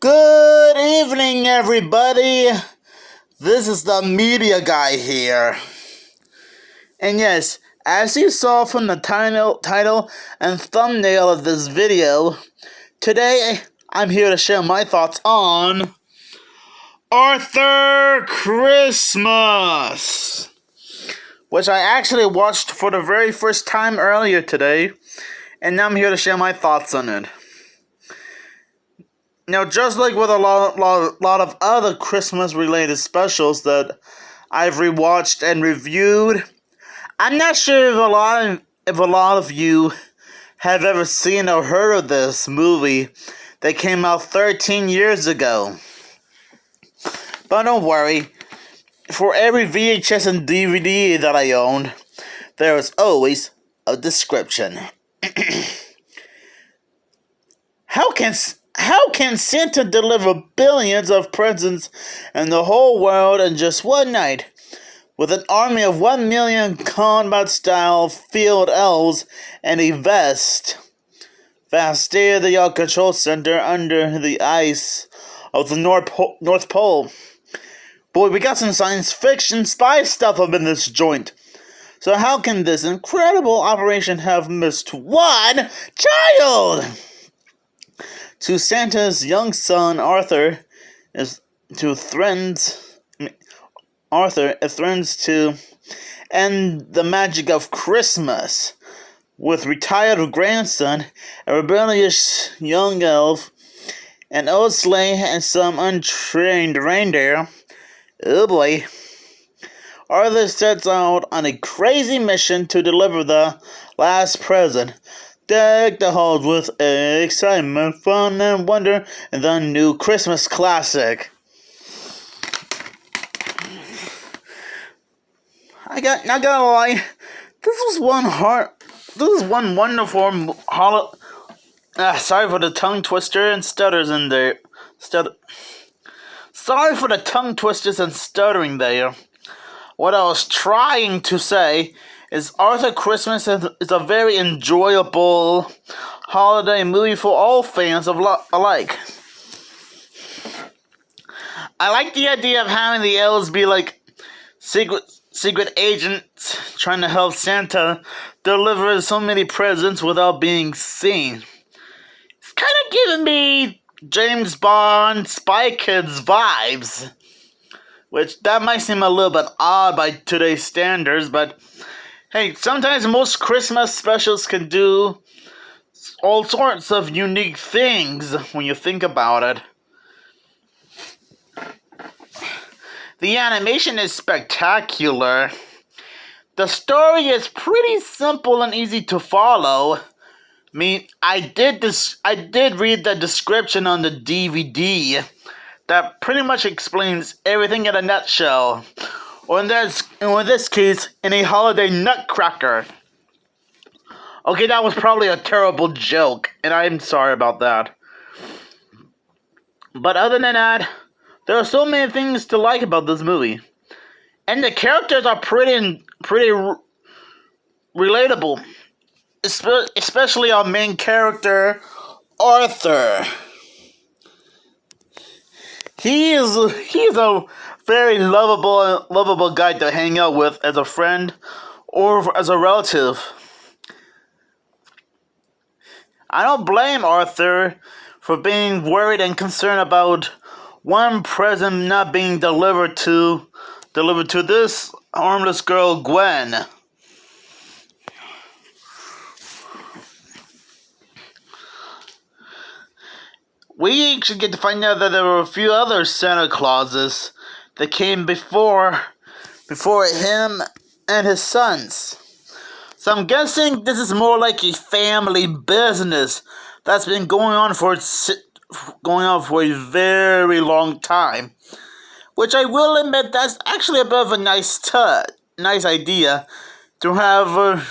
Good evening, everybody. This is the media guy here. And yes, as you saw from the title and thumbnail of this video, today I'm here to share my thoughts on Arthur Christmas, which I actually watched for the very first time earlier today, and now I'm here to share my thoughts on it. Now, just like with a lot of other Christmas-related specials that I've rewatched and reviewed, I'm not sure if a lot of you have ever seen or heard of this movie that came out 13 years ago. But don't worry, for every VHS and DVD that I own, there is always a description. How can Santa deliver billions of presents in the whole world in just one night, with an army of 1 million combat-style field elves and a vast state-of-the-art control center under the ice of the North Pole? Boy, we got some science fiction spy stuff up in this joint. So how can this incredible operation have missed one child? To Santa's young son, Arthur threatens to end the magic of Christmas. With retired grandson, a rebellious young elf, an old sleigh, and some untrained reindeer, oh boy, Arthur sets out on a crazy mission to deliver the last present. Deck the halls with excitement, fun, and wonder in the new Christmas classic. Not gonna lie, this is one wonderful sorry for the tongue twister and stutters in there. Sorry for the tongue twisters and stuttering there. What I was trying to say is Arthur Christmas is a very enjoyable holiday movie for all fans alike. I like the idea of having the elves be like secret agents trying to help Santa deliver so many presents without being seen. It's kind of giving me James Bond Spy Kids vibes, which that might seem a little bit odd by today's standards, but hey, sometimes most Christmas specials can do all sorts of unique things when you think about it. The animation is spectacular. The story is pretty simple and easy to follow. I mean, I did read the description on the DVD that pretty much explains everything in a nutshell. Or in this case, in a holiday nutcracker. Okay, that was probably a terrible joke, and I'm sorry about that. But other than that, there are so many things to like about this movie. And the characters are pretty relatable. Especially our main character, Arthur. He's a very lovable guy to hang out with as a friend or as a relative. I don't blame Arthur for being worried and concerned about one present not being delivered to this harmless girl, Gwen. We actually get to find out that there were a few other Santa Clauses that came before him and his sons. So I'm guessing this is more like a family business that's been going on for a very long time. Which I will admit, that's actually a bit of a nice idea to have a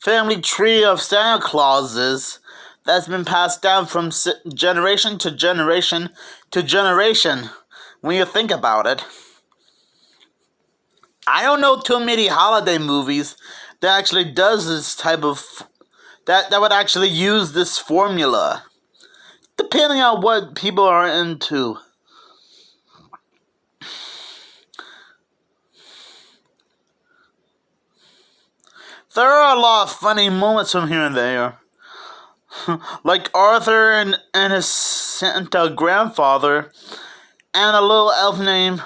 family tree of Santa Clauses that's been passed down from generation to generation to generation, when you think about it. I don't know too many holiday movies that actually does this type of... that would actually use this formula. depending on what people are into. There are a lot of funny moments from here and there. Like Arthur and his Santa grandfather, and a little elf named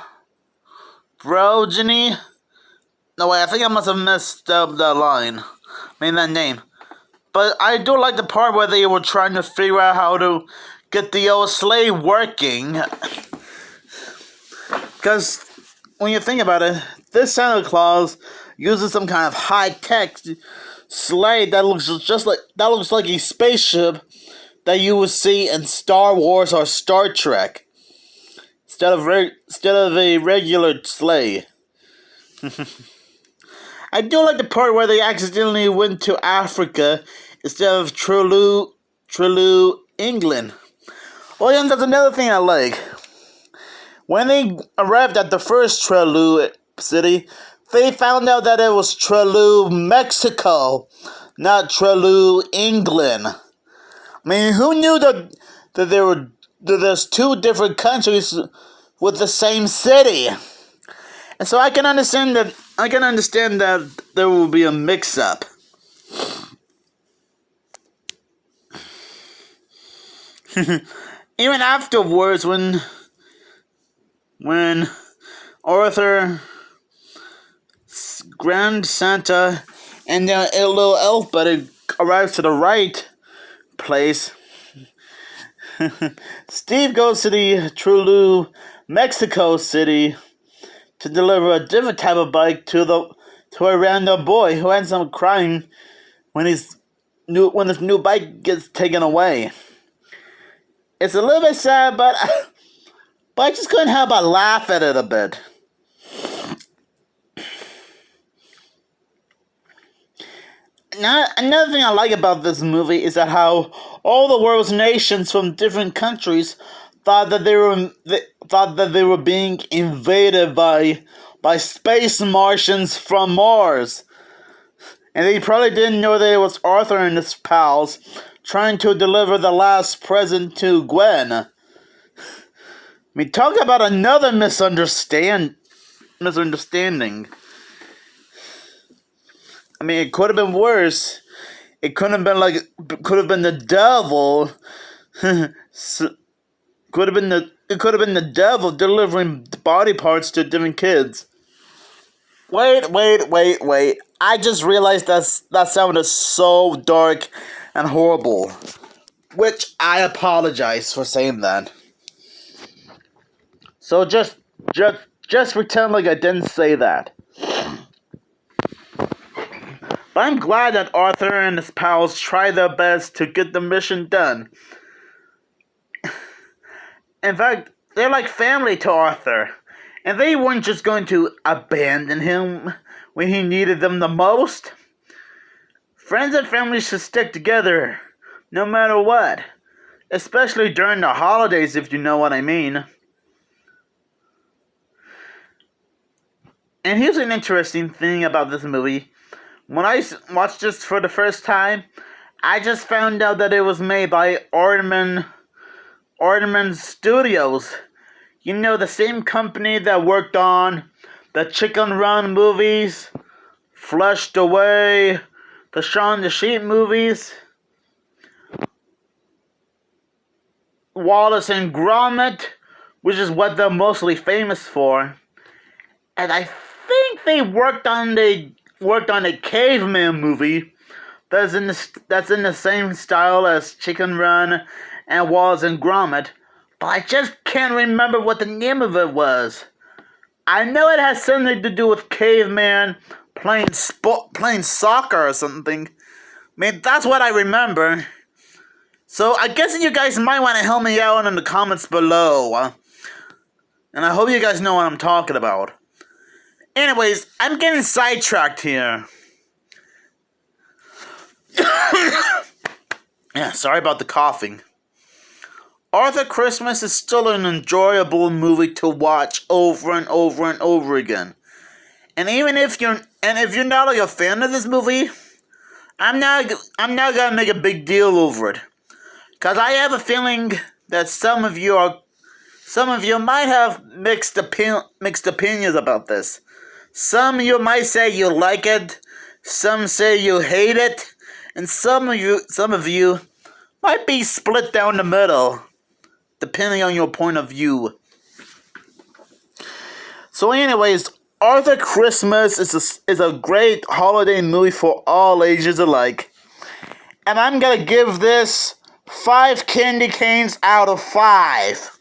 Brogeny. No, wait, I think I must have messed up that line. That name. But I do like the part where they were trying to figure out how to get the old sleigh working. Because when you think about it, this Santa Claus uses some kind of high-tech sleigh that looks like a spaceship that you would see in Star Wars or Star Trek, instead of a regular sleigh. I do like the part where they accidentally went to Africa instead of Trelew, England. Oh yeah, that's another thing I like. When they arrived at the first Trelew city, they found out that it was Trelew, Mexico, not Trelew, England. Who knew that there's two different countries with the same city? And so I can understand that there will be a mix-up. Even afterwards, when Arthur, Grand Santa, and the little elf buddy arrives to the right place, Steve goes to the Trelew, Mexico City to deliver a different type of bike to a random boy who ends up crying when his new bike gets taken away. It's a little bit sad, but I just couldn't help but laugh at it a bit. Now, another thing I like about this movie is that how all the world's nations from different countries thought that they were being invaded by space Martians from Mars, and they probably didn't know that it was Arthur and his pals trying to deliver the last present to Gwen. Talk about another misunderstanding. It could have been worse. It could have been the devil. It could have been the devil delivering body parts to different kids. Wait. I just realized that sounded so dark and horrible. Which I apologize for saying that. So just pretend like I didn't say that. But I'm glad that Arthur and his pals tried their best to get the mission done. In fact, they're like family to Arthur, and they weren't just going to abandon him when he needed them the most. Friends and family should stick together, no matter what, especially during the holidays, if you know what I mean. And here's an interesting thing about this movie. When I watched this for the first time, I just found out that it was made by Aardman Studios. The same company that worked on the Chicken Run movies, Flushed Away, the Shaun the Sheep movies, Wallace and Gromit, which is what they're mostly famous for. And I think they worked on a Caveman movie that's in the same style as Chicken Run and Wallace and Gromit, but I just can't remember what the name of it was. I know it has something to do with Caveman playing soccer or something. That's what I remember. So I guess you guys might want to help me out in the comments below. And I hope you guys know what I'm talking about. Anyways, I'm getting sidetracked here. Yeah, sorry about the coughing. Arthur Christmas is still an enjoyable movie to watch over and over and over again. And even if you're not like a fan of this movie, I'm not gonna make a big deal over it. Because I have a feeling that some of you might have mixed opinions about this. Some of you might say you like it, some say you hate it, and some of you might be split down the middle, depending on your point of view. So anyways, Arthur Christmas is a great holiday movie for all ages alike. And I'm gonna give this 5 candy canes out of 5.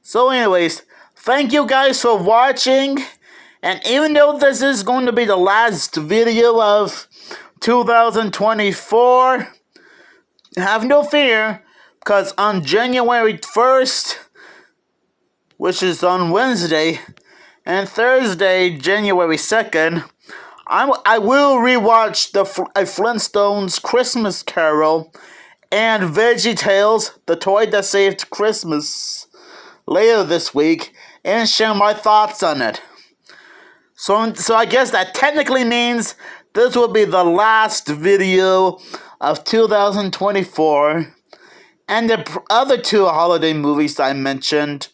So anyways, thank you guys for watching. And even though this is going to be the last video of 2024, have no fear, because on January 1st, which is on Wednesday, and Thursday, January 2nd, I will rewatch a Flintstones Christmas Carol and VeggieTales, the toy that saved Christmas, later this week, and share my thoughts on it. So I guess that technically means this will be the last video of 2024, and the other 2 holiday movies I mentioned,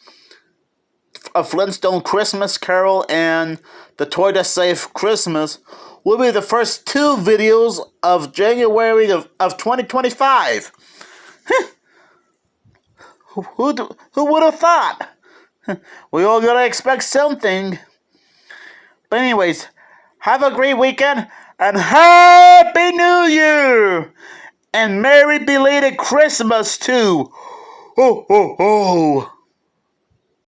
A Flintstone Christmas Carol and The Toy That Saved Christmas, will be the first 2 videos of January of 2025. Who would have thought? We all gotta expect something. But anyways, have a great weekend, and Happy New Year! And Merry belated Christmas too! Ho ho ho!